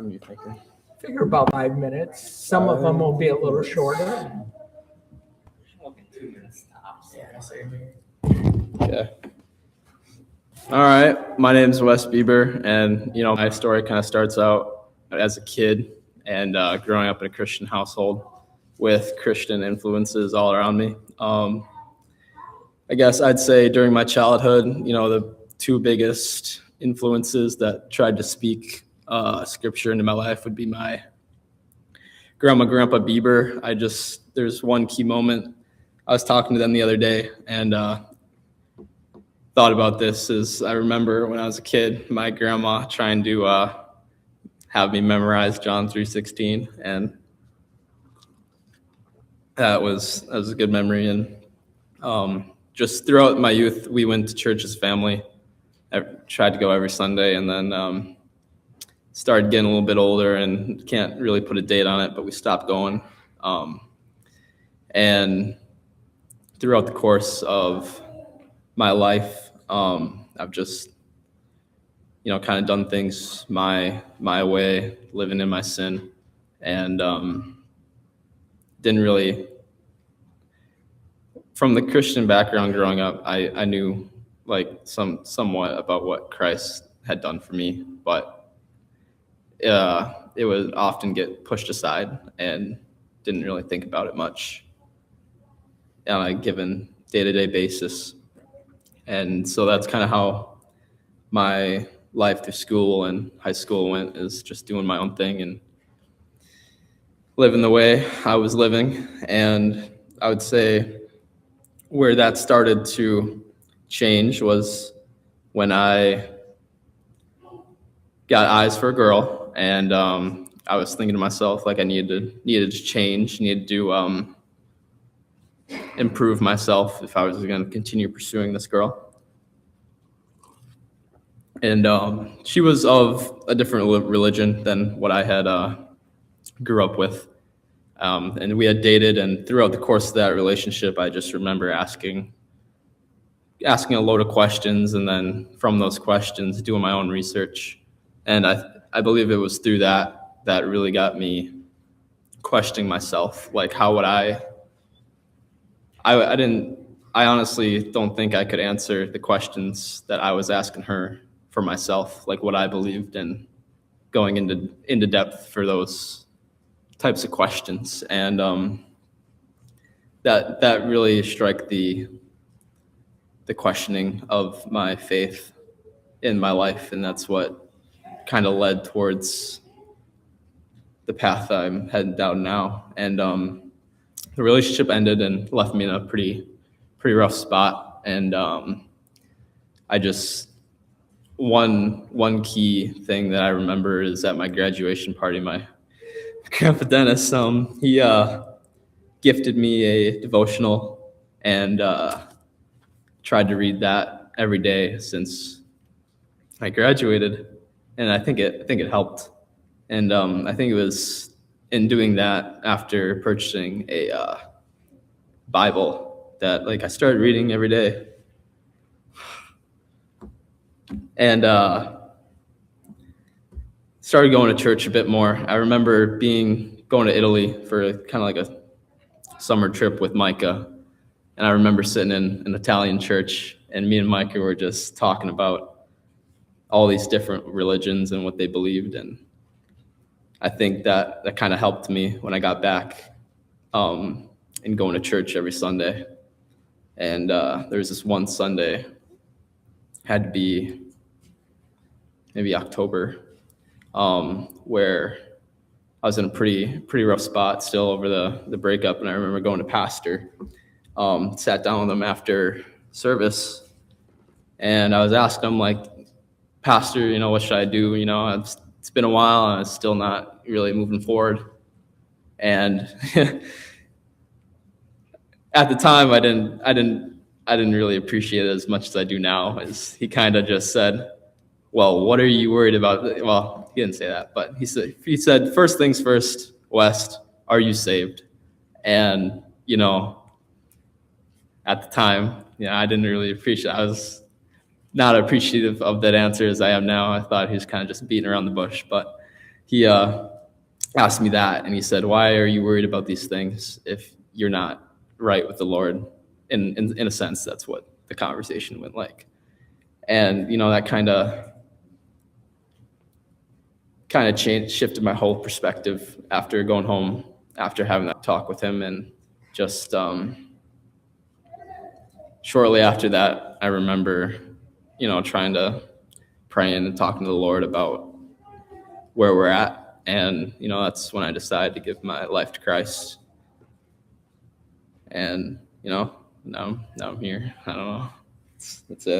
What are you thinking? Figure about 5 minutes. Some of them will be a little shorter. 2 minutes tops. Yeah. All right. My name is Wes Bieber, and my story kind of starts out as a kid and growing up in a Christian household with Christian influences all around me. I guess I'd say during my childhood, the two biggest influences that tried to speak scripture into my life would be my grandpa Bieber. There's one key moment. I was talking to them the other day and thought about this. Is I remember when I was a kid, my grandma trying to have me memorize John 3:16, and that was a good memory. And just throughout my youth, we went to church as a family. I tried to go every Sunday, and then started getting a little bit older and can't really put a date on it, but we stopped going. And throughout the course of my life, I've just, kind of done things my way, living in my sin, and didn't really, from the Christian background growing up, I knew like somewhat about what Christ had done for me, but it would often get pushed aside and didn't really think about it much on a given day-to-day basis. And so that's kind of how my life through school and high school went, is just doing my own thing and living the way I was living. And I would say where that started to change was when I got eyes for a girl, and I was thinking to myself, like, I needed to change, needed to improve myself if I was going to continue pursuing this girl. And she was of a different religion than what I had grew up with. And we had dated, and throughout the course of that relationship, I just remember asking a load of questions, and then from those questions, doing my own research. And I believe it was through that really got me questioning myself. Like, how would I honestly don't think I could answer the questions that I was asking her for myself, like what I believed, and going into depth for those types of questions. And that really struck the questioning of my faith in my life, and that's what kind of led towards the path I'm heading down now. And the relationship ended and left me in a pretty rough spot. And I just one key thing that I remember is at my graduation party, my grandpa Dennis, he gifted me a devotional, and tried to read that every day since I graduated, and I think it helped. And I think it was in doing that, after purchasing a Bible, that I started reading every day, and started going to church a bit more. I remember going to Italy for kind of like a summer trip with Micah, and I remember sitting in an Italian church, and me and Micah were just talking about all these different religions and what they believed. And I think that kind of helped me when I got back, and going to church every Sunday. And there was this one Sunday, had to be maybe October, where I was in a pretty rough spot still over the breakup. And I remember going to pastor, sat down with him after service, and I was asking him, like, Pastor, what should I do? It's been a while and I'm still not really moving forward. And at the time, I didn't really appreciate it as much as I do now. As he kind of just said, well, what are you worried about? Well, he didn't say that, but he said, first things first, West, are you saved? And, at the time, I didn't really appreciate it. I was not appreciative of that answer as I am now. I thought he was kind of just beating around the bush, but he asked me that, and he said, "Why are you worried about these things if you're not right with the Lord?" In a sense, that's what the conversation went like. And, you know, that kind of shifted my whole perspective after going home, after having that talk with him. And just shortly after that, I remember, you know, trying to praying and talking to the Lord about where we're at. And, you know, that's when I decided to give my life to Christ. And, you know, now I'm here. I don't know. That's it.